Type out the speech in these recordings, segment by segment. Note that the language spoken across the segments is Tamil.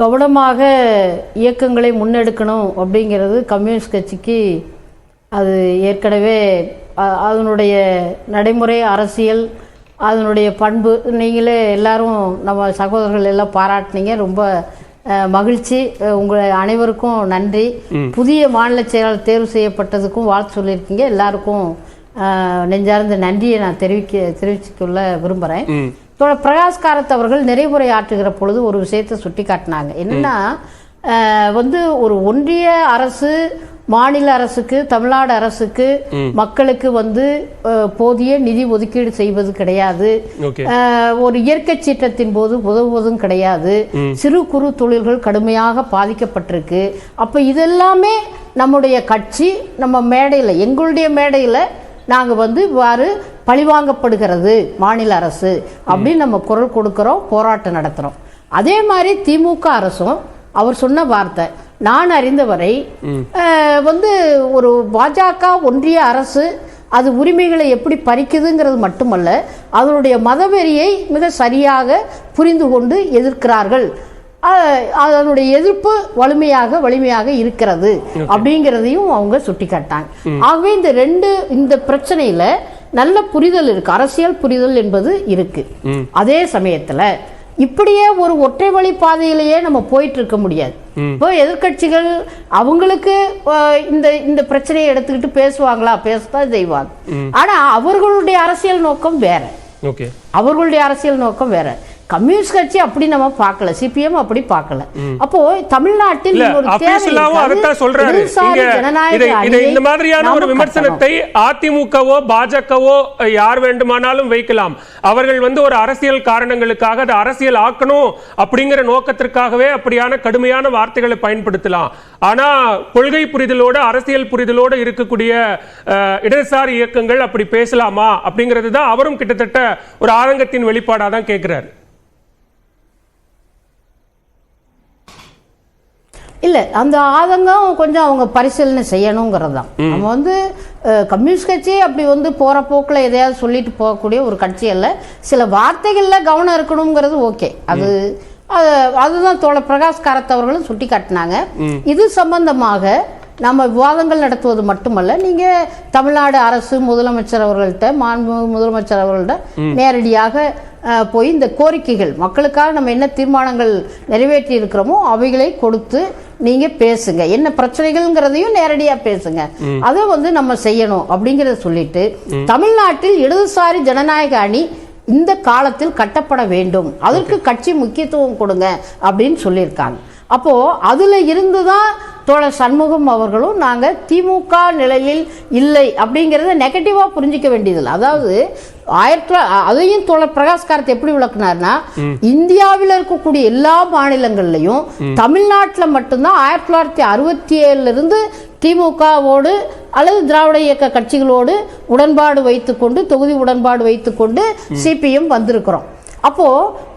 கவனமாக இயக்கங்களை முன்னெடுக்கணும் அப்படிங்கிறது கம்யூனிஸ்ட் கட்சிக்கு அது ஏற்கனவே அதனுடைய நடைமுறை அரசியல் அதனுடைய பண்பு நீங்களே எல்லாரும் நம்ம சகோதரர்கள் எல்லாம் பாராட்டினீங்க. ரொம்ப மகிழ்ச்சி. உங்களை அனைவருக்கும் நன்றி. புதிய மாநில செயலாளர் தேர்வு செய்யப்பட்டதுக்கும் வாழ்த்து சொல்லியிருக்கீங்க. எல்லாருக்கும் நெஞ்சார்ந்த நன்றியை நான் தெரிவிச்சுக்கொள்ள விரும்புகிறேன். பிரகாஷ் காரத் அவர்கள் நிறைவுரை ஆற்றுகிற பொழுது ஒரு விஷயத்தை சுட்டி காட்டினாங்க. என்னன்னா ஒரு ஒன்றிய அரசு மாநில அரசுக்கு தமிழ்நாடு அரசுக்கு மக்களுக்கு போதிய நிதி ஒதுக்கீடு செய்வது கிடையாது. ஒரு இயற்கை சீற்றத்தின் போது உதவுவதும் கிடையாது. சிறு குறு தொழில்கள் கடுமையாக பாதிக்கப்பட்டிருக்கு. அப்ப இதெல்லாமே நம்முடைய கட்சி நம்ம மேடையில் எங்களுடைய மேடையில் நாங்கள் இவ்வாறு பழிவாங்கப்படுகிறது மாநில அரசு அப்படின்னு நம்ம குரல் கொடுக்கிறோம், போராட்டம் நடத்துகிறோம். அதே மாதிரி திமுக அரசும் அவர் சொன்ன வார்த்தை நான் அறிந்தவரை ஒரு பாஜக ஒன்றிய அரசு அது உரிமைகளை எப்படி பறிக்குதுங்கிறது மட்டுமல்ல, அதனுடைய மதவெறியை மிக சரியாக புரிந்து கொண்டு எதிர்க்கிறார்கள். அதனுடைய எதிர்ப்பு வலிமையாக இருக்கிறது அப்படிங்கிறதையும் அவங்க சுட்டி காட்டாங்க. ஆகவே இந்த பிரச்சனையில நல்ல புரிதல் இருக்கு, அரசியல் புரிதல் என்பது இருக்கு. அதே சமயத்துல இப்படியே ஒரு ஒற்றை வழி பாதையிலேயே நம்ம போயிட்டு இருக்க முடியாது. இப்போ எதிர்கட்சிகள் அவங்களுக்கு இந்த பிரச்சனையை எடுத்துக்கிட்டு பேசுவாங்களா? பேசத்தான் செய்வாங்க. ஆனா அவர்களுடைய அரசியல் நோக்கம் வேற. கம்யூனிஸ்ட் கட்சி அப்படி நம்ம பார்க்கல, சிபிஎம் அப்படி பார்க்கல. அப்போ தமிழ்நாட்டில் இந்த மாதிரியான ஒரு விமர்சனத்தை அதிமுகவோ பாஜகவோ யார் வேண்டுமானாலும் வைக்கலாம். அவர்கள் ஒரு அரசியல் காரணங்களுக்காக அதை அரசியல் ஆக்கணும் அப்படிங்கிற நோக்கத்திற்காகவே அப்படியான கடுமையான வார்த்தைகளை பயன்படுத்தலாம். ஆனா கொள்கை புரிதலோடு அரசியல் புரிதலோடு இருக்கக்கூடிய இடதுசாரி இயக்கங்கள் அப்படி பேசலாமா அப்படிங்கிறது தான் அவரும் கிட்டத்தட்ட ஒரு ஆதங்கத்தின் வெளிப்பாடாக தான் கேட்கிறார். இல்லை, அந்த ஆதங்கம் கொஞ்சம் அவங்க பரிசீலனை செய்யணுங்கிறது தான். நம்ம கம்யூனிஸ்ட் கட்சி அப்படி போகிற போக்கில் எதையாவது சொல்லிட்டு போகக்கூடிய ஒரு கட்சி அல்ல. சில வார்த்தைகளில் கவனம் இருக்கணுங்கிறது ஓகே. அதுதான் தோழர் பிரகாஷ் காரத் அவர்களும் சுட்டி காட்டினாங்க. இது சம்பந்தமாக நம்ம விவாதங்கள் நடத்துவது மட்டுமல்ல, நீங்க தமிழ்நாடு அரசு முதலமைச்சர் அவர்கள்ட்ட முதலமைச்சர் அவர்கள்ட்ட நேரடியாக போய் இந்த கோரிக்கைகள் மக்களுக்காக நம்ம என்ன தீர்மானங்கள் நிறைவேற்றி இருக்கிறோமோ அவைகளை கொடுத்து நீங்க பேசுங்க, என்ன பிரச்சனைகள்ங்கிறதையும் நேரடியா பேசுங்க. அதை நம்ம செய்யணும் அப்படிங்கறத சொல்லிட்டு தமிழ்நாட்டில் இடதுசாரி ஜனநாயக அணி இந்த காலத்தில் கட்டப்பட வேண்டும், அதற்கு கட்சி முக்கியத்துவம் கொடுங்க அப்படின்னு சொல்லியிருக்காங்க. அப்போ அதுல இருந்துதான் தோழர் சண்முகம் அவர்களும் நாங்க திமுக நிலையில் இல்லை அப்படிங்கறத நெகட்டிவா புரிஞ்சிக்க வேண்டியதில்லை. அதாவது அதையும் தோழர் பிரகாஷ் காரத் எப்படி விளக்குனார்னா, இந்தியாவில் இருக்கக்கூடிய எல்லா மாநிலங்கள்லையும் தமிழ்நாட்டில் மட்டும்தான் 1967 இருந்து திமுகவோடு அல்லது திராவிட இயக்க கட்சிகளோடு உடன்பாடு வைத்துக்கொண்டு தொகுதி உடன்பாடு வைத்துக்கொண்டு சிபிஎம் வந்திருக்கிறோம். அப்போ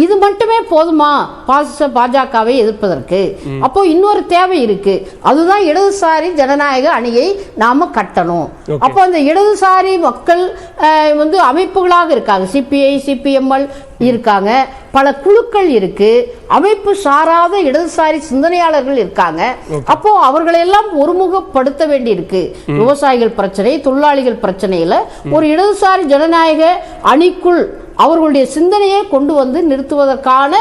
இது மட்டுமே போதுமா பாஜகவை எதிர்ப்பதற்கு? அப்போ இன்னொரு தேவை இருக்கு, அதுதான் இடதுசாரி ஜனநாயக அணியை நாம கட்டணும். அப்போ அந்த இடதுசாரி மக்கள் அமைப்புகளாக இருக்காங்க, சிபிஐ சிபிஎம்எல் இருக்காங்க, பல குழுக்கள் இருக்கு, அமைப்பு சாராத இடதுசாரி சிந்தனையாளர்கள் இருக்காங்க. அப்போ அவர்களெல்லாம் ஒருமுகப்படுத்த வேண்டி இருக்கு. விவசாயிகள் பிரச்சனை, தொழிலாளிகள் பிரச்சனையில ஒரு இடதுசாரி ஜனநாயக அணிக்குள் அவர்களுடைய சிந்தனையை கொண்டு நிறுத்துவதற்கான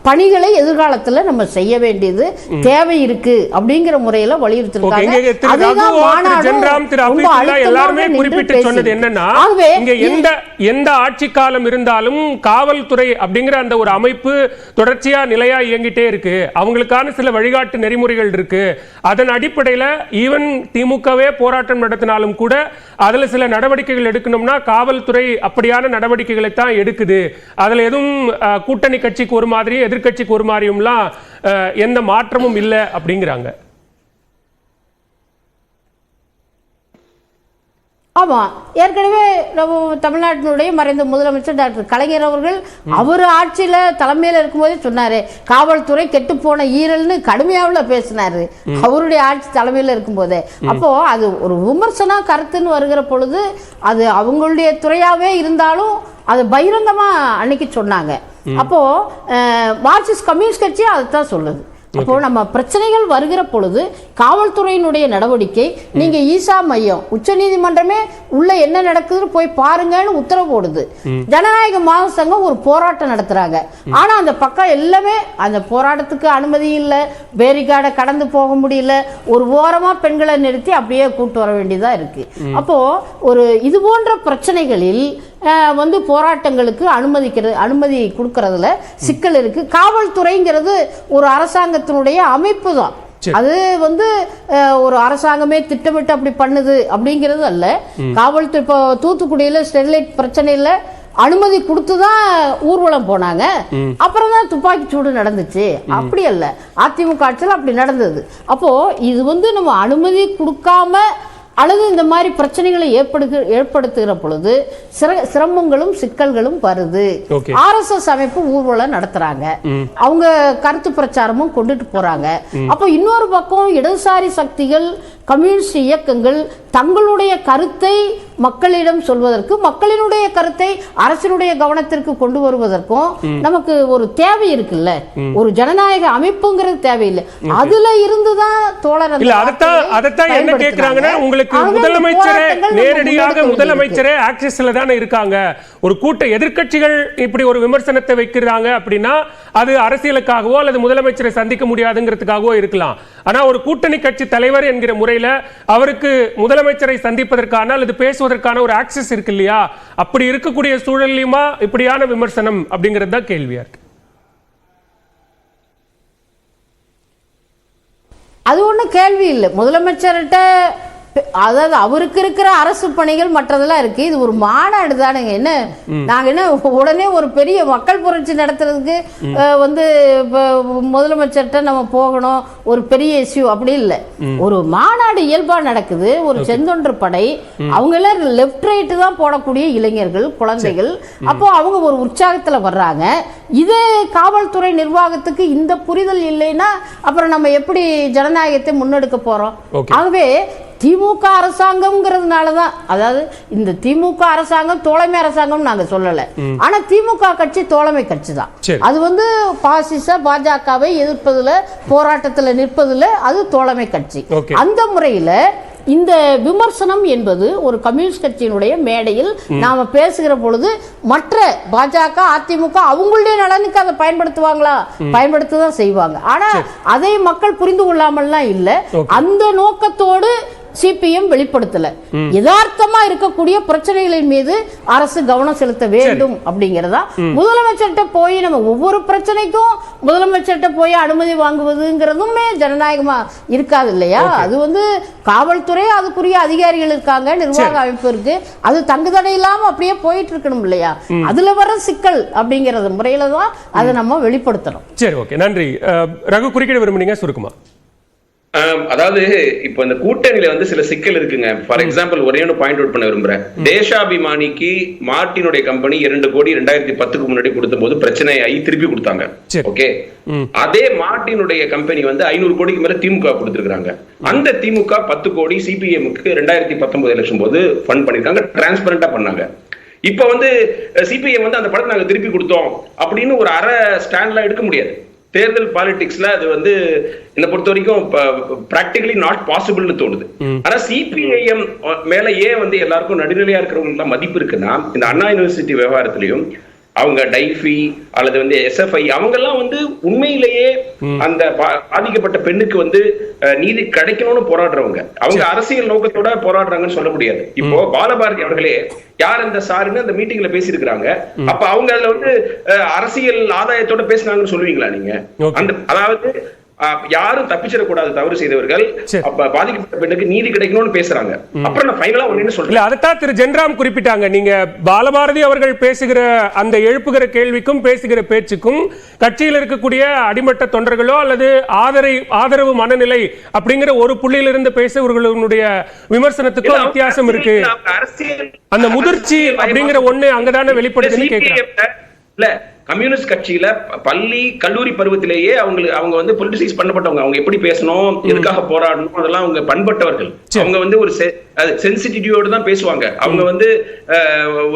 பணிகளை எதிர்காலத்தில் நம்ம செய்ய வேண்டியது தேவை இருக்கு அப்படிங்கிற முறையில வலியுறுத்திருக்காங்க. எந்த ஆட்சி காலம் இருந்தாலும் காவல்துறை அப்படிங்கிற அந்த ஒரு அமைப்பு தொடர்ச்சியா நிலையா இயங்கிட்டே இருக்கு. அவங்களுக்கான சில வழிகாட்டு நெறிமுறைகள் இருக்கு. அதன் அடிப்படையில் ஈவன் திமுகவே போராட்டம் நடத்தினாலும் கூட அதுல சில நடவடிக்கைகள் எடுக்கணும்னா காவல்துறை அப்படியான நடவடிக்கைகளை தான் எடுக்குது. அதுல எதுவும் கூட்டணி கட்சிக்கு ஒரு மாதிரி எதிர்கட்சிக்கு ஒரு மாதிரியும்லாம் எந்த மாற்றமும் இல்லை அப்படிங்கிறாங்க. ஆமா, ஏற்கனவே நம்ம தமிழ்நாட்டினுடைய மறைந்த முதலமைச்சர் டாக்டர் கலைஞர் அவர்கள் அவர் ஆட்சியில தலைமையில இருக்கும்போதே சொன்னாரு, காவல்துறை கெட்டு போன ஈரல்னு கடுமையாவில் பேசினாரு அவருடைய ஆட்சி தலைமையில இருக்கும்போதே. அப்போ அது ஒரு விமர்சன கருத்துன்னு வருகிற பொழுது அது அவங்களுடைய துறையாவே இருந்தாலும் அது பகிரங்கமா அன்னைக்கு சொன்னாங்க. அப்போ மார்க்சிஸ்ட் கம்யூனிஸ்ட் கட்சி அதைத்தான் சொல்லுது. அப்போ நம்ம பிரச்சனைகள் வருகிற பொழுது காவல்துறையினுடைய நடவடிக்கை, நீங்க ஈசா மையம் உச்சநீதிமன்றமே உள்ள என்ன நடக்குதுன்னு போய் பாருங்கன்னு உத்தரவு போடுது. ஜனநாயக மாதர் சங்கம் ஒரு போராட்டம் நடத்துறாங்க. ஆனா அந்த பக்கம் எல்லாமே அந்த போராட்டத்துக்கு அனுமதி இல்லை, பேரிகார்டை கடந்து போக முடியல, ஒரு ஓரமா பெண்களை நிறுத்தி அப்படியே கூட்டு வர வேண்டியதா இருக்கு. அப்போ ஒரு இது போன்ற பிரச்சனைகளில் போராட்டங்களுக்கு அனுமதி கொடுக்கறதுல சிக்கல் இருக்கு. காவல்துறைங்கிறது ஒரு அரசாங்கத்தினுடைய அமைப்பு தான். அது ஒரு அரசாங்கமே திட்டமிட்டு அப்படி பண்ணுது அப்படிங்கிறது அல்ல. காவல்துறை இப்போ தூத்துக்குடியில ஸ்டெர்லைட் பிரச்சனையில் அனுமதி கொடுத்துதான் ஊர்வலம் போனாங்க, அப்புறம் தான் துப்பாக்கி சூடு நடந்துச்சு. அப்படி அல்ல, அதிமுக ஆட்சியில் அப்படி நடந்தது. அப்போ இது நம்ம அனுமதி கொடுக்காம அல்லது இந்த மாதிரி பிரச்சனைகளை ஏற்படுத்துகிற பொழுது சிரமங்களும் சிக்கல்களும் வருது. RSS அமைப்பு ஊர்வலம் நடத்துறாங்க, அவங்க கருத்து பிரச்சாரமும் கொண்டுட்டு போறாங்க. அப்போ இன்னொரு பக்கம் இடதுசாரி சக்திகள், கம்யூனிஸ்ட் இயக்கங்கள் தங்களுடைய கருத்தை மக்களிடம் சொல்வதற்கு, மக்களினுடைய கருத்தை அரசினுடைய கவனத்திற்கு கொண்டு வருவதற்கும் நமக்கு ஒரு தேவை இருக்குல்ல. ஒரு ஜனநாயக அமைப்புங்கிறது தேவையில்லை. அதுல இருந்துதான் தோழர் என்ன கேக்குறாங்கன்னா, உங்களுக்கு முதலமைச்சரே நேரடியாக முதலமைச்சரே ஆக்சிஸ்ல தானே இருக்காங்க. ஒரு கூட்ட எதிர்க்கட்சிகள் இப்படி ஒரு விமர்சனத்தை வைக்கிறாங்க அப்படின்னா அது அரசியலுக்காகவோ அல்லது முதலமைச்சரை சந்திக்க முடியாதுங்கிறதுக்காகவோ இருக்கலாம். ஆனா ஒரு கூட்டணி கட்சி தலைவர் என்கிற முறையில அவருக்கு முதலமைச்சரை சந்திப்பதற்கான அல்லது பேசுவதற்கான ஒரு ஆக்சஸ் இருக்கு இல்லையா? அப்படி இருக்கக்கூடிய சூழல்லையுமா இப்படியான விமர்சனம் அப்படிங்கிறது தான் கேள்வியா இருக்கு. அது ஒன்றும் கேள்வி இல்லை. முதலமைச்சர்கிட்ட அதாவது அவருக்கு இருக்கிற அரசு பணிகள் மற்றதெல்லாம் இருக்கு. இது ஒரு மாநாடு தானுங்க. என்ன நாங்க என்ன உடனே ஒரு பெரிய மக்கள் புரட்சி நடத்துறதுக்கு முதலமைச்சர்கிட்ட நம்ம போகணும், ஒரு பெரிய இஷ்யூ அப்படி இல்லை. ஒரு மாநாடு இயல்பா நடக்குது. ஒரு செந்தொன்று படை, அவங்க எல்லாம் லெப்ட் ரைட்டு தான் போடக்கூடிய இளைஞர்கள், குழந்தைகள். அப்போ அவங்க ஒரு உற்சாகத்துல வர்றாங்க. இதே காவல்துறை நிர்வாகத்துக்கு இந்த புரிதல் இல்லைன்னா அப்புறம் நம்ம எப்படி ஜனநாயகத்தை முன்னெடுக்க போறோம்? ஆகவே திமுக அரசாங்கம்ங்கிறதுனாலதான், அதாவது இந்த திமுக அரசாங்கம் தோழமை அரசாங்கம் நாங்க சொல்லல, ஆனா திமுக கட்சி தோழமை கட்சி தான். அது பாசிச பாஜகவை எதிர்ப்பதுல, போராட்டத்துல நிற்பதுல அது தோழமை கட்சி. அந்த முறையில இந்த விமர்சனம் என்பது ஒரு கம்யூனிஸ்ட் கட்சியினுடைய மேடையில் நாம பேசுகிற பொழுது மற்ற பாஜக, அதிமுக அவங்களுடைய நலனுக்கு அதை பயன்படுத்துவாங்களா? பயன்படுத்ததான் செய்வாங்க. ஆனா அதை மக்கள் புரிந்து கொள்ளாமல்லாம் இல்ல. அந்த நோக்கத்தோடு சிபிஎம் வெளிப்படுத்தல. யதார்த்தமா இருக்கக்கூடிய பிரச்சனைகளின் மீது அரசு கவனம் செலுத்த வேண்டும் அப்படிங்கறதா. முதலமைச்சர்கிட்ட போய் நம்ம ஒவ்வொரு பிரச்சனைக்கும் முதலமைச்சர்கிட்ட போய் அனுமதி வாங்குவதுங்கிறதுமே ஜனநாயகமா இருக்காது இல்லையா? அது காவல்துறை, அதுக்குரிய அதிகாரிகள் இருக்காங்க, நிர்வாக அமைப்பு இருக்கு, அது தங்குதடை இல்லாம அப்படியே போயிட்டு இருக்கணும் இல்லையா? அதுல வர சிக்கல் அப்படிங்கறது முறையில தான் அதை நம்ம வெளிப்படுத்தணும். சரி, ஓகே, நன்றி. ரகு, குறுக்கிட விரும்புனீங்க, சுருக்குமா? அதாவது இப்ப இந்த கூட்டணியில சில சிக்கல் இருக்குங்க. ஃபார் எக்ஸாம்பிள் ஒரே ஒன்று பாயிண்ட் அவுட் பண்ண விரும்புறேன். தேசாபிமானிக்கு மார்ட்டினுடைய கம்பெனி 2 கோடி 2010க்கு முன்னாடி கொடுத்த போது பிரச்சனை ஆகி திருப்பி கொடுத்தாங்க. ஓகே, அதே மார்ட்டினுடைய கம்பெனி 500 கோடிக்கு மேல திமுக கொடுத்திருக்காங்க. அந்த திமுக 10 கோடி சிபிஎம்க்கு 2019 எலெக்ஷன் போது ஃபண்ட் பண்ணிருக்காங்க, டிரான்ஸ்பரண்டா பண்ணாங்க. இப்ப சிபிஎம் அந்த படத்தை நாங்க திருப்பி கொடுத்தோம் அப்படின்னு ஒரு அரை ஸ்டாண்ட்ல எடுக்க முடியாது. தேர்தல் பாலிடிக்ஸ்ல அது என்ன பொறுத்த வரைக்கும் பிராக்டிகலி நாட் பாசிபிள்னு தோணுது. ஆனா சிபிஐஎம் மேல ஏன் எல்லாருக்கும் நடுநிலையா இருக்கிறவங்களுக்கு மதிப்பு இருக்குன்னா, இந்த அண்ணா யூனிவர்சிட்டி விவகாரத்திலையும் அவங்க டைஃபி அல்லது எஸ்எஃப்ஐ அவங்க எல்லாம் உண்மையிலேயே அந்த பாதிக்கப்பட்ட பெண்ணுக்கு நீதி கிடைக்கணும்னு போராடுறவங்க. அவங்க அரசியல் நோக்கத்தோட போராடுறாங்கன்னு சொல்ல முடியாது. இப்போ பாலபாரதி அவர்களே யார் அந்த சாருன்னு அந்த மீட்டிங்ல பேசியிருக்கிறாங்க. அப்ப அவங்க அதுல அரசியல் ஆதாயத்தோட பேசினாங்கன்னு சொல்லுவீங்களா நீங்க? அந்த அதாவது யாரும் தப்பிச்சிடக்கூடாது, தவறு செய்தவர்கள், பாதிக்கப்பட்ட பெண்ணுக்கு நீதி கிடைக்கணும்னு பேசுறாங்க. அப்புறம் நான் ஃபைனலா ஒன்னு சொல்றேன். அதைத்தான் திரு ஜென்ராம் குறிப்பிட்டாங்க. நீங்க பாலபாரதி அவர்கள் பேசுகிற அந்த எழுப்புகிற கேள்விக்கும் பேசுகிற பேச்சுக்கும் கட்சியில் இருக்கக்கூடிய அடிமட்ட தொண்டர்களோ அல்லது ஆதரவு மனநிலை அப்படிங்கிற ஒரு புள்ளியிலிருந்து பேசுபவர்களுடைய விமர்சனத்துக்கும் வித்தியாசம் இருக்கு. அந்த முதிர்ச்சி அப்படிங்கிற ஒண்ணு அங்கதானே வெளிப்படுதுன்னு கேட்கிறேன். கம்யூனிஸ்ட் கட்சியில பள்ளி கல்லூரி பருவத்திலேயே அவங்க பொலிட்டிசைஸ் பண்ணப்பட்டவங்க. அவங்க எப்படி பேசணும், எதுக்காக போராடணும், அதெல்லாம் அவங்க பண்பட்டவர்கள். அவங்க ஒரு சென்சிட்டிவிட்டியோடு தான் பேசுவாங்க. அவங்க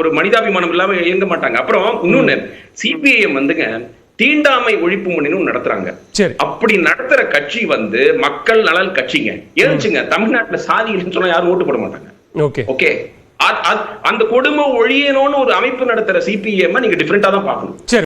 ஒரு மனிதாபிமானம் இல்லாம இயங்க மாட்டாங்க. அப்புறம் இன்னொன்னு, சிபிஐஎம் தீண்டாமை ஒழிப்பு முன்னணி நடத்துறாங்க. சரி. அப்படி நடத்துற கட்சி வந்து மக்கள் நலன் கட்சிங்க. ஏச்சுங்க தமிழ்நாட்டுல சாதி இல்லைன்னு சொன்னா யாரும் ஓட்டு போட மாட்டாங்க. ஓகே, அந்த கொடுமை ஒழியணும்னு ஒரு அமைப்பு நடத்துற சிபிஎம் நீங்க டிஃபரெண்டா தான் பார்க்கணும்.